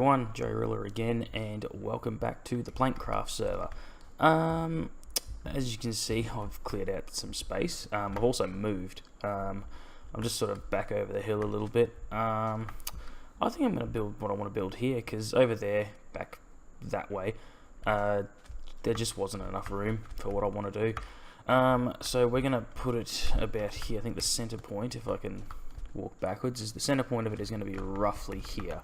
everyone, JoeRilla again, and welcome back to the Plankcraft server. As you can see, I've cleared out some space. I've also moved. I'm just sort of back over the hill a little bit. I think I'm going to build what I want to build here, because over there, back that way, there just wasn't enough room for what I want to do. So we're going to put it about here. I think the center point, if I can walk backwards, is the center point of it is going to be roughly here.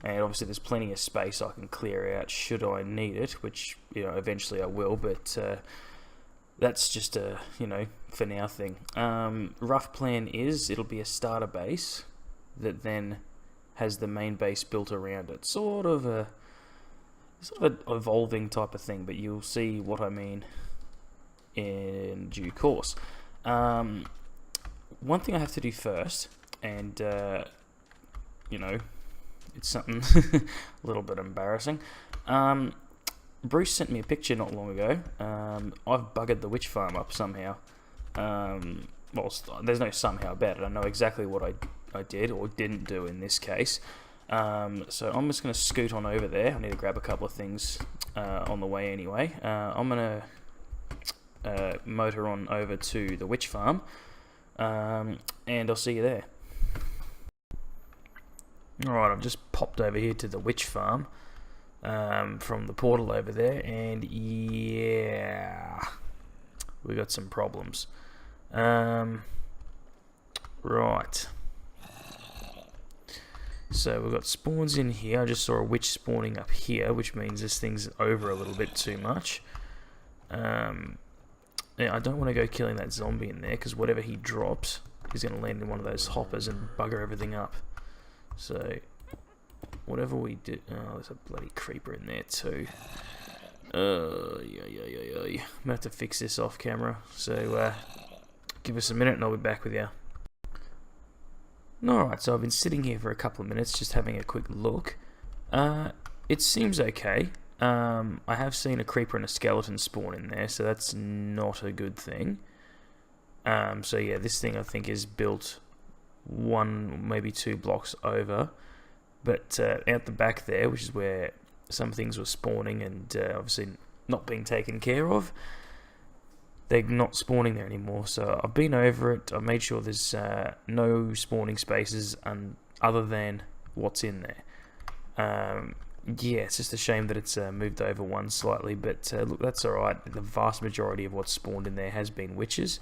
And obviously there's plenty of space I can clear out should I need it, which, you know, eventually I will, but that's just a, you know, for now thing. Rough plan is it'll be a starter base that then has the main base built around it. Sort of an evolving type of thing, but you'll see what I mean in due course. One thing I have to do first, and you know, it's something a little bit embarrassing. Bruce sent me a picture not long ago. I've buggered the witch farm up somehow. Well, there's no somehow about it. I know exactly what I did or didn't do in this case. So I'm just going to scoot on over there. I need to grab a couple of things on the way anyway. I'm going to motor on over to the witch farm, and I'll see you there. Alright, I've just popped over here to the witch farm from the portal over there, and yeah, we got some problems. Right, so we've got spawns in here. I just saw a witch spawning up here, which means this thing's over a little bit too much. Yeah, I don't want to go killing that zombie in there, because whatever he drops is going to land in one of those hoppers and bugger everything up. So, whatever we do... Oh, there's a bloody creeper in there too. I'm going to have to fix this off camera. So, give us a minute and I'll be back with you. Alright, so I've been sitting here for a couple of minutes just having a quick look. It seems okay. I have seen a creeper and a skeleton spawn in there, so that's not a good thing. So yeah, this thing I think is built one, maybe 2 blocks over, but out the back there, which is where some things were spawning and obviously not being taken care of, they're not spawning there anymore. So I've been over it. I made sure there's no spawning spaces other than what's in there. Yeah, it's just a shame that it's moved over one slightly, but look, that's alright. The vast majority of what's spawned in there has been witches.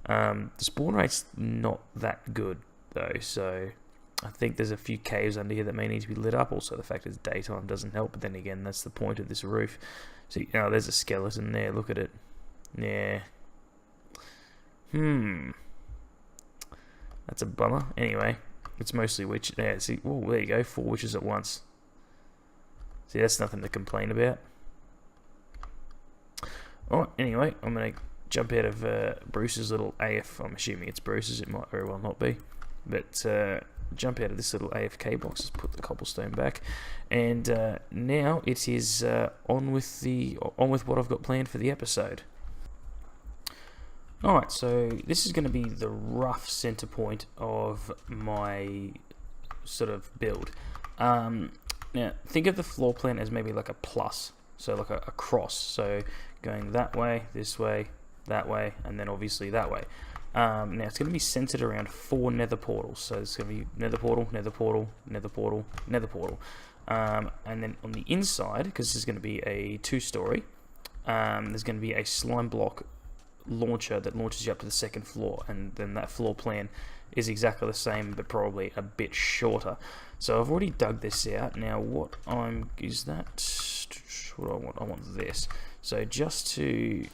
The spawn rate's not that good though, so I think there's a few caves under here that may need to be lit up. Also, the fact it's daytime doesn't help, but then again, that's the point of this roof. So, oh, there's a skeleton there, look at it. Yeah. That's a bummer. Anyway, it's mostly witch. Yeah, see, oh, there you go, 4 witches at once. See, that's nothing to complain about. Alright, anyway, I'm going to jump out of Bruce's little AF. I'm assuming it's Bruce's, it might very well not be. But jump out of this little AFK box, just put the cobblestone back. And now it is on with what I've got planned for the episode. Alright, so this is going to be the rough center point of my sort of build. Now, think of the floor plan as maybe like a plus, so like a cross, so going that way, this way, that way, and then obviously that way. Now, it's going to be centered around 4 nether portals, so it's going to be nether portal, nether portal, nether portal, nether portal. And then on the inside, because this is going to be a 2-story, there's going to be a slime block launcher that launches you up to the 2nd floor, and then that floor plan is exactly the same, but probably a bit shorter. So I've already dug this out. Now what is that? What do I want? I want this. So just to...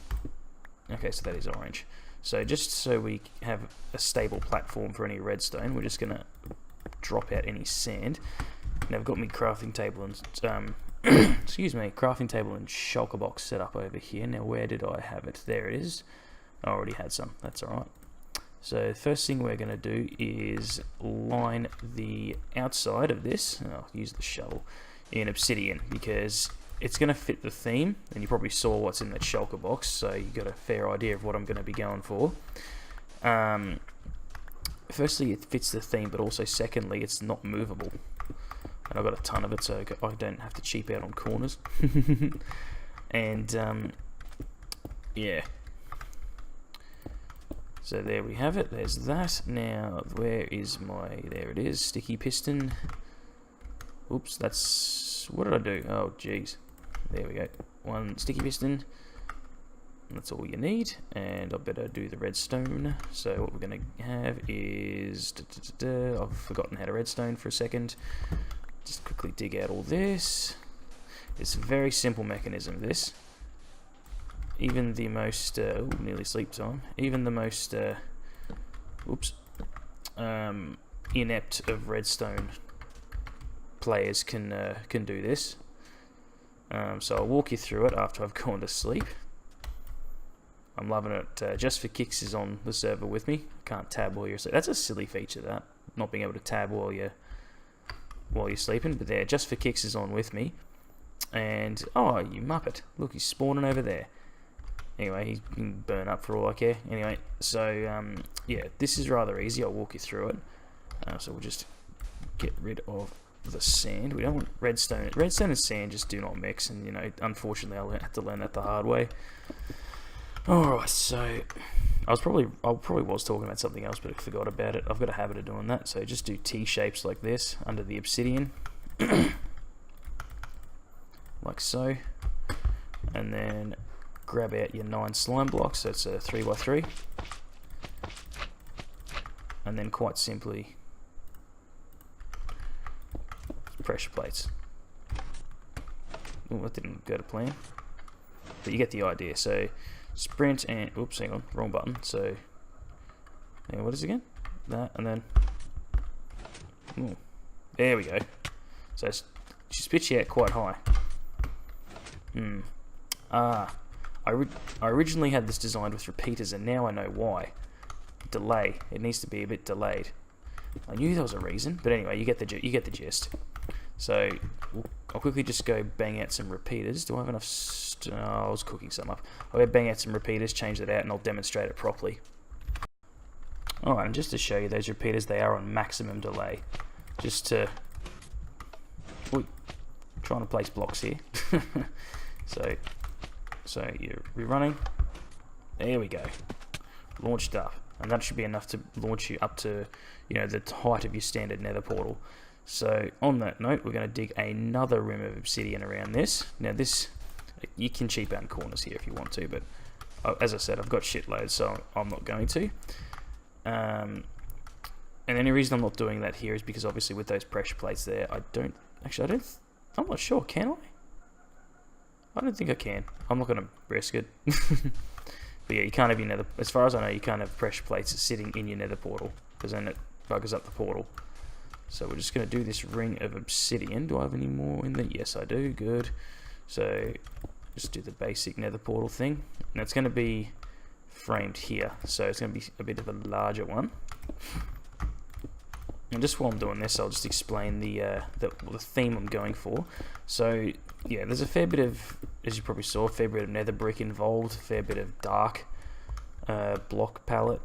Okay, so that is orange. So just so we have a stable platform for any redstone, we're just going to drop out any sand. Now I've got my crafting table and... excuse me, crafting table and shulker box set up over here. Now where did I have it? There it is. I already had some. That's alright. So the first thing we're going to do is line the outside of this, and I'll use the shovel, in obsidian, because it's going to fit the theme, and you probably saw what's in that shulker box, so you got a fair idea of what I'm going to be going for. Firstly, it fits the theme, but also secondly, it's not movable. and I've got a ton of it, so I don't have to cheap out on corners. And yeah, so there we have it. There's that. Now where is my, there it is, sticky piston. Oops, that's, what did I do? Oh jeez, there we go. One sticky piston, that's all you need. And I better do the redstone. So what we're going to have is I've forgotten how to redstone for a second. Just quickly dig out all this. It's a very simple mechanism, this. Even the most ooh, nearly sleep time, even the most inept of redstone players can do this. So I'll walk you through it after I've gone to sleep. I'm loving it. Just for Kicks is on the server with me. Can't tab while you're asleep. That's a silly feature, that, not being able to tab while you're sleeping. But there, Just for Kicks is on with me. And oh, you muppet! Look, he's spawning over there. Anyway, he can burn up for all I care. Anyway, so yeah, this is rather easy. I'll walk you through it. So we'll just get rid of the sand. We don't want redstone. Redstone and sand just do not mix, and you know, unfortunately, I'll have to learn that the hard way. Alright, so I probably was talking about something else, but I forgot about it. I've got a habit of doing that. So just do T shapes like this under the obsidian, like so, and then grab out your 9 slime blocks. So it's a 3x3, and then quite simply pressure plates. Oh, that didn't go to plan, but you get the idea. So sprint and, oops, hang on, wrong button. So yeah, what is it again? That, and then ooh, there we go. So she spits you out quite high. I originally had this designed with repeaters, and now I know why. Delay. It needs to be a bit delayed. I knew there was a reason, but anyway, you get the gist. So I'll quickly just go bang out some repeaters. Do I have enough? Oh, I was cooking some up. I'll go bang out some repeaters, change that out, and I'll demonstrate it properly. Alright, and just to show you those repeaters, they are on maximum delay. Just to... Ooh, trying to place blocks here. So you're rerunning. There we go. Launched up. And that should be enough to launch you up to, you know, the height of your standard Nether Portal. So on that note, we're going to dig another rim of obsidian around this. Now this, you can cheap out in corners here if you want to, but as I said, I've got shitloads, so I'm not going to. And the only reason I'm not doing that here is because obviously with those pressure plates there, I'm not sure, can I? I don't think I can. I'm not going to risk it. But yeah, you can't have your nether, as far as I know, you can't have pressure plates sitting in your Nether Portal, because then it buggers up the portal. So we're just going to do this ring of obsidian. Do I have any more in there? Yes, I do. Good. So just do the basic Nether Portal thing. And it's going to be framed here, so it's going to be a bit of a larger one. And just while I'm doing this, I'll just explain the theme I'm going for. So yeah, there's a fair bit of, as you probably saw, a fair bit of nether brick involved, a fair bit of dark block palette.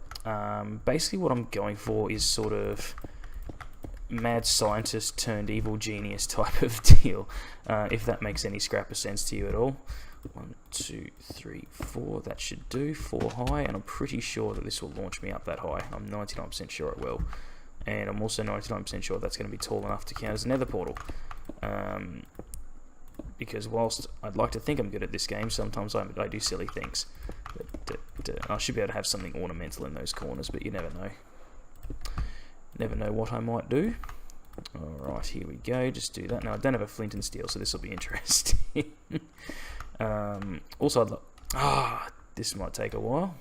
Basically what I'm going for is sort of mad scientist turned evil genius type of deal, if that makes any scrap of sense to you at all. 1, 2, 3, 4, that should do. 4 high, and I'm pretty sure that this will launch me up that high. I'm 99% sure it will. And I'm also 99% sure that's going to be tall enough to count as a Nether Portal. Because whilst I'd like to think I'm good at this game, sometimes I do silly things. But I should be able to have something ornamental in those corners, but you never know. Never know what I might do. Alright, here we go. Just do that. Now, I don't have a flint and steel, so this will be interesting. Also, I'd like... this might take a while.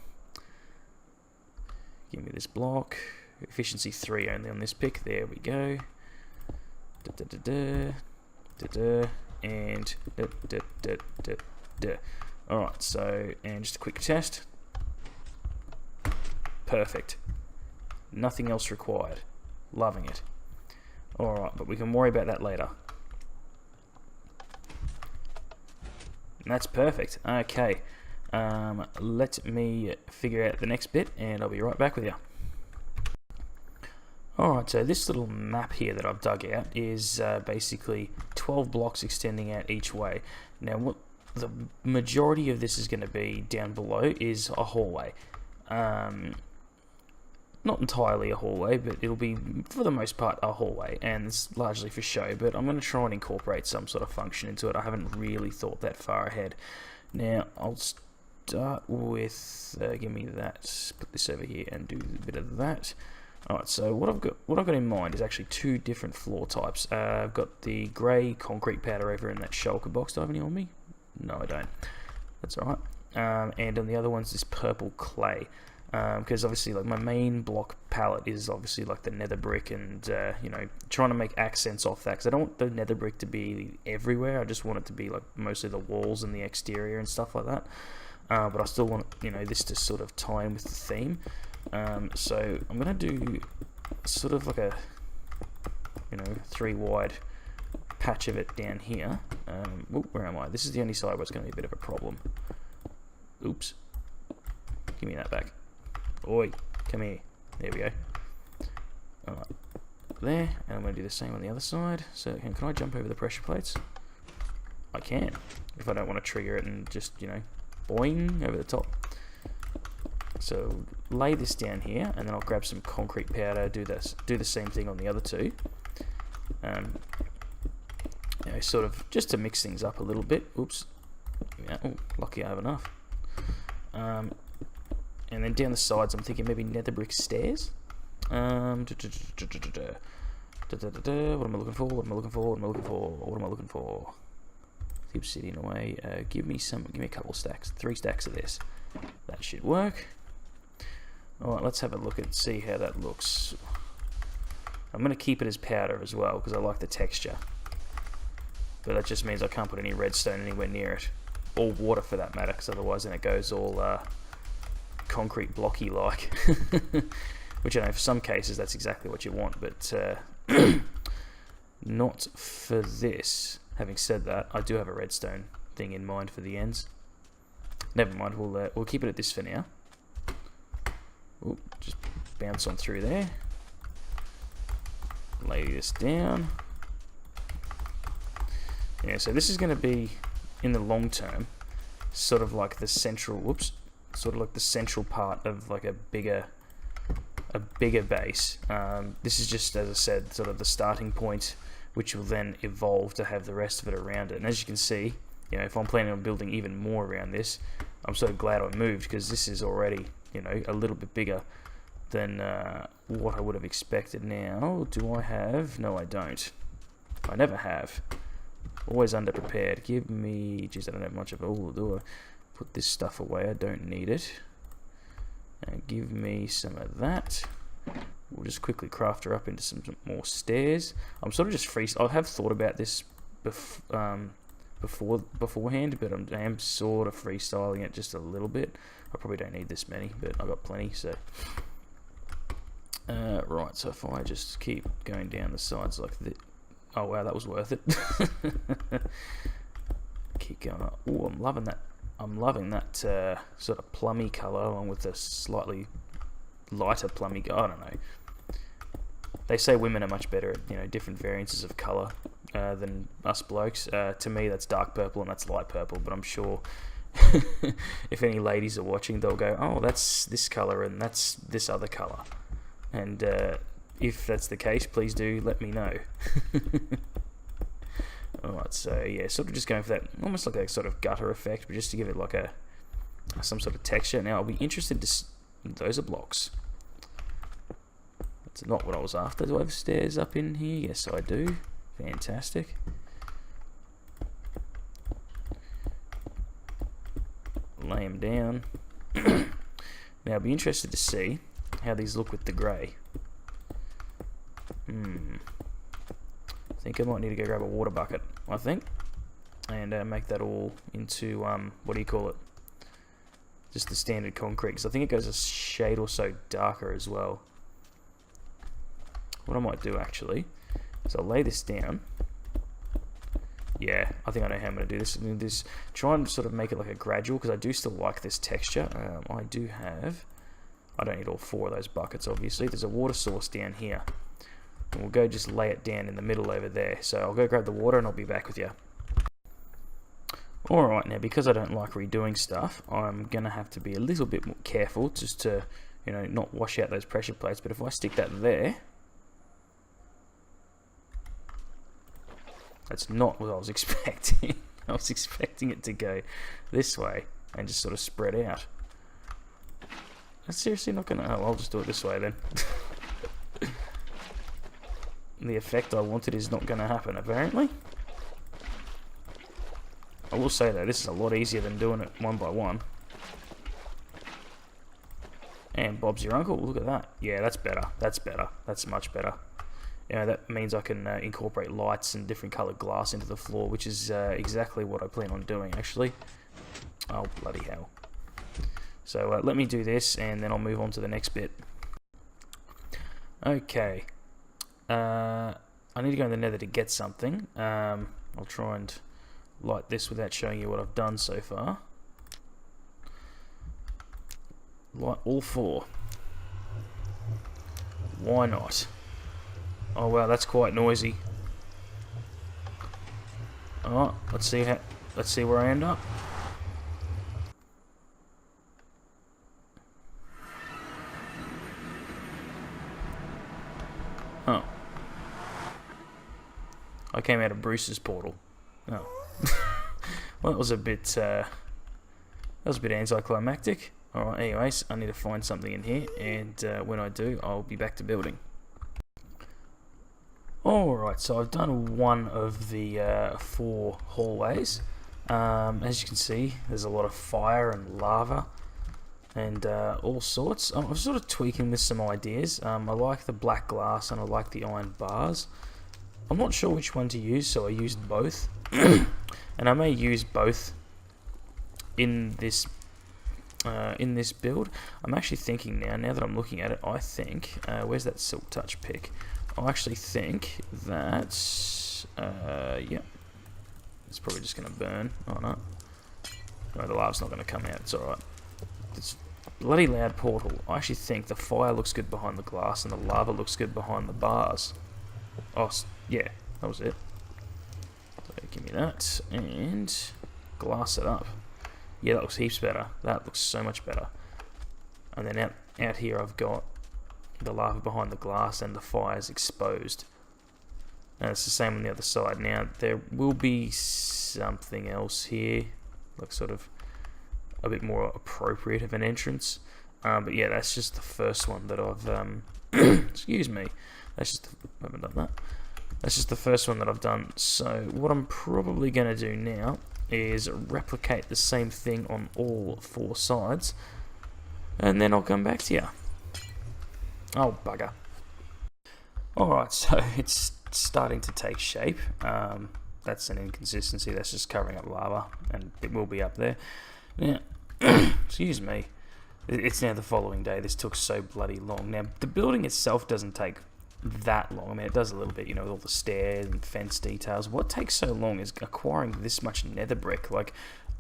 Give me this block. Efficiency 3 only on this pick. There we go. And alright, so, and just a quick test. Perfect. Nothing else required. Loving it. Alright, but we can worry about that later. And that's perfect. Okay. Let me figure out the next bit, and I'll be right back with you. Alright, so this little map here that I've dug out is basically 12 blocks extending out each way. Now what the majority of this is going to be down below is a hallway. Not entirely a hallway, but it'll be, for the most part, a hallway, and it's largely for show, but I'm going to try and incorporate some sort of function into it. I haven't really thought that far ahead. Now, I'll start with, give me that, put this over here and do a bit of that. Alright, so what I've got in mind is actually two different floor types. I've got the grey concrete powder over in that shulker box. Do I have any on me? No, I don't. That's alright. And on the other one's this purple clay. Because obviously, like, my main block palette is obviously like the nether brick, and you know, trying to make accents off that, because I don't want the nether brick to be everywhere. I just want it to be like mostly the walls and the exterior and stuff like that. But I still want, you know, this to sort of tie in with the theme. So I'm gonna do sort of like a, you know, 3 wide patch of it down here. Where am I? This is the only side where it's gonna be a bit of a problem. Oops. Give me that back. Oi, come here. There we go. Alright, there, and I'm going to do the same on the other side. So can I jump over the pressure plates? I can, if I don't want to trigger it and just, you know, boing over the top. So lay this down here, and then I'll grab some concrete powder, do the same thing on the other two. You know, sort of just to mix things up a little bit. Oops. Yeah, oh, lucky I have enough. And then down the sides, I'm thinking maybe nether brick stairs. What am I looking for? What am I looking for? What am I looking for? What am I looking for? Keep sitting away. Give me a couple of stacks. 3 stacks of this. That should work. Alright, let's have a look and see how that looks. I'm going to keep it as powder as well, because I like the texture. But that just means I can't put any redstone anywhere near it. Or water for that matter, because otherwise then it goes all concrete blocky like. Which I know for some cases that's exactly what you want, but not for this. Having said that, I do have a redstone thing in mind for the ends. Never mind, we'll keep it at this for now. Ooh, just bounce on through there. Lay this down. Yeah, so this is going to be, in the long term, sort of like the central, sort of like the central part of like a bigger base. This is just, as I said, sort of the starting point, which will then evolve to have the rest of it around it. And as you can see, you know, if I'm planning on building even more around this, I'm so glad I moved, because this is already, you know, a little bit bigger than what I would have expected. Now, do I have? No, I don't. I never have. Always underprepared. Give me... Geez, I don't have much of it. Oh, do I put this stuff away? I don't need it. And give me some of that. We'll just quickly craft her up into some more stairs. I'm sort of just I have thought about this beforehand, but I am sort of freestyling it just a little bit. I probably don't need this many, but I've got plenty, so... right, so if I just keep going down the sides like this... Oh wow, that was worth it. Keep going up. Oh, I'm loving that. I'm loving that sort of plummy colour, along with a slightly lighter plummy. I don't know. They say women are much better at, you know, different variances of colour than us blokes. To me, that's dark purple and that's light purple. But I'm sure if any ladies are watching, they'll go, "Oh, that's this colour and that's this other colour." And if that's the case, please do let me know. Alright, so yeah, sort of just going for that, almost like a sort of gutter effect, but just to give it like some sort of texture. Now, I'll be interested to... Those are blocks. That's not what I was after. Do I have stairs up in here? Yes, I do. Fantastic. Lay them down. Now, I'll be interested to see how these look with the grey. I think I might need to go grab a water bucket, I think, and make that all into, what do you call it? Just the standard concrete, because I think it goes a shade or so darker as well. What I might do, actually, is I'll lay this down. Yeah, I think I know how I'm going to do this. I'm going to try and sort of make it like a gradual, because I do still like this texture. I don't need all 4 of those buckets, obviously. There's a water source down here. and we'll go just lay it down in the middle over there. So I'll go grab the water and I'll be back with you. Alright, now because I don't like redoing stuff, I'm going to have to be a little bit more careful just to, you know, not wash out those pressure plates. But if I stick that there, that's not what I was expecting. I was expecting it to go this way and just sort of spread out. That's seriously not going to... Oh, I'll just do it this way then. The effect I wanted is not going to happen, apparently. I will say though, this is a lot easier than doing it one by one. And Bob's your uncle, look at that. Yeah, that's better. That's better. That's much better. You know, that means I can incorporate lights and different coloured glass into the floor, which is exactly what I plan on doing, actually. Oh, bloody hell. So let me do this, and then I'll move on to the next bit. Okay. I need to go in the nether to get something. I'll try and light this without showing you what I've done so far. Light all four. Why not? Oh wow, that's quite noisy. Oh, let's see where I end up. Oh. I came out of Bruce's portal. Oh. Well, that was a bit anticlimactic. Alright, anyways, I need to find something in here, and when I do, I'll be back to building. Alright, so I've done one of the 4 hallways. As you can see, there's a lot of fire and lava and all sorts. I'm sort of tweaking with some ideas. I like the black glass and I like the iron bars. I'm not sure which one to use, so I used both. And I may use both in this build. I'm actually thinking now that I'm looking at it, I think, where's that silk touch pick? I actually think that, yeah, it's probably just going to burn. Oh no. No, the lava's not going to come out, it's alright. It's bloody loud portal. I actually think the fire looks good behind the glass and the lava looks good behind the bars. Oh, yeah, that was it. So give me that, and glass it up. Yeah, that looks heaps better. That looks so much better. And then out here I've got the lava behind the glass and the fire's exposed. And it's the same on the other side. Now, there will be something else here, like sort of a bit more appropriate of an entrance. But yeah, that's just the first one that I've... excuse me. That's just... I haven't done that. That's just the first one that I've done. So what I'm probably going to do now is replicate the same thing on all 4 sides. And then I'll come back to you. Oh, bugger. Alright, so it's starting to take shape. That's an inconsistency. That's just covering up lava, and it will be up there. Now, excuse me. It's now the following day. This took so bloody long. Now, the building itself doesn't take that long. I mean, it does a little bit, you know, with all the stairs and fence details. What takes so long is acquiring this much nether brick. Like,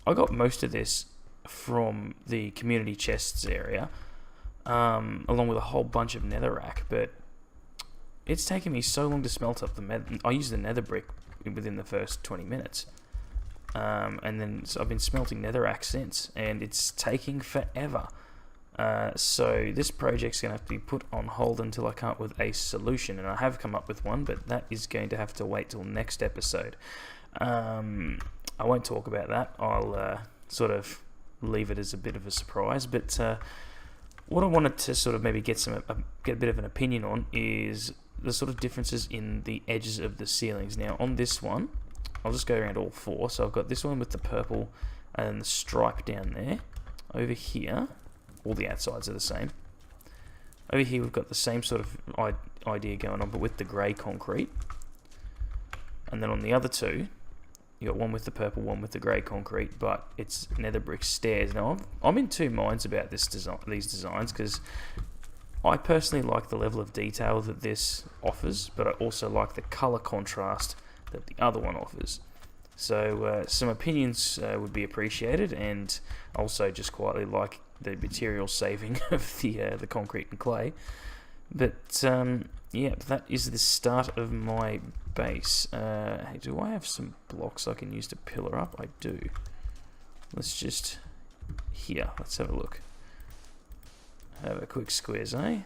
I got most of this from the community chests area, along with a whole bunch of netherrack, but it's taken me so long to smelt up I used the nether brick within the first 20 minutes. And then so I've been smelting netherrack since, and it's taking forever. So this project's going to have to be put on hold until I come up with a solution, and I have come up with one, but that is going to have to wait till next episode. I won't talk about that. I'll sort of leave it as a bit of a surprise, but what I wanted to sort of maybe get a bit of an opinion on is the sort of differences in the edges of the ceilings. Now on this one, I'll just go around all 4. So I've got this one with the purple and the stripe down there. Over here, all the outsides are the same. Over here we've got the same sort of idea going on, but with the grey concrete. And then on the other 2, you got one with the purple, one with the grey concrete, but it's nether brick stairs. Now I'm in 2 minds about these designs, because I personally like the level of detail that this offers, but I also like the colour contrast that the other one offers. So some opinions would be appreciated, and also just quietly like the material saving of the concrete and clay. But yeah, that is the start of my base. Hey, do I have some blocks I can use to pillar up? I do. Let's just here. Let's have a look. Have a quick squeeze, eh?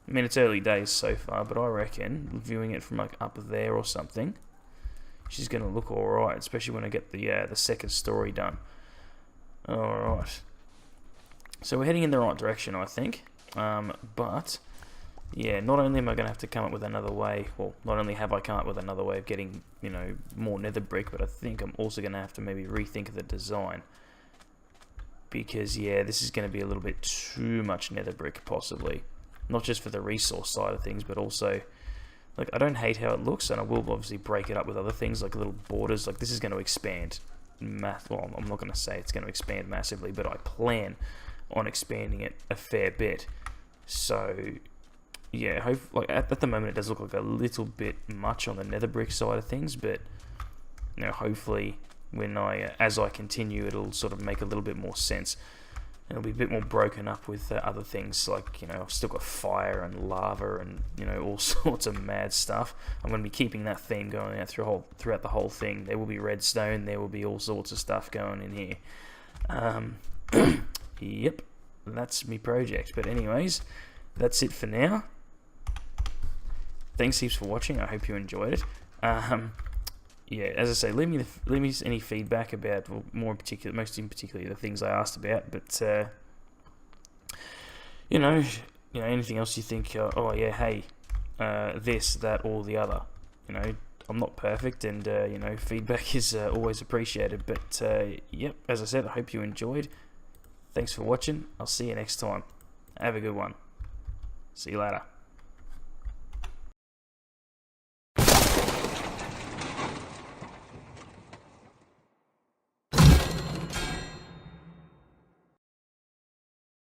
I mean, it's early days so far, but I reckon viewing it from like up there or something, she's gonna look alright, especially when I get the second story done. Alright. So we're heading in the right direction, I think. But yeah, not only am I gonna have to come up with another way, well, not only have I come up with another way of getting, you know, more nether brick, but I think I'm also gonna have to maybe rethink the design. Because yeah, this is gonna be a little bit too much nether brick, possibly. Not just for the resource side of things, but also, like, I don't hate how it looks, and I will obviously break it up with other things, like little borders. Like, this is going to expand well, I'm not going to say it's going to expand massively, but I plan on expanding it a fair bit. So, yeah, like at the moment it does look like a little bit much on the nether brick side of things, but, you know, hopefully when as I continue, it'll sort of make a little bit more sense. It'll be a bit more broken up with other things, like, you know, I've still got fire and lava and, you know, all sorts of mad stuff. I'm going to be keeping that theme going out throughout the whole thing. There will be redstone, there will be all sorts of stuff going in here. Yep, that's me project. But anyways, that's it for now. Thanks heaps for watching. I hope you enjoyed it. Yeah, as I say, leave me any feedback about, well, most in particular, the things I asked about. But you know, anything else you think? Oh yeah, hey, this, that, or the other. You know, I'm not perfect, and you know, feedback is always appreciated. But yep, as I said, I hope you enjoyed. Thanks for watching. I'll see you next time. Have a good one. See you later.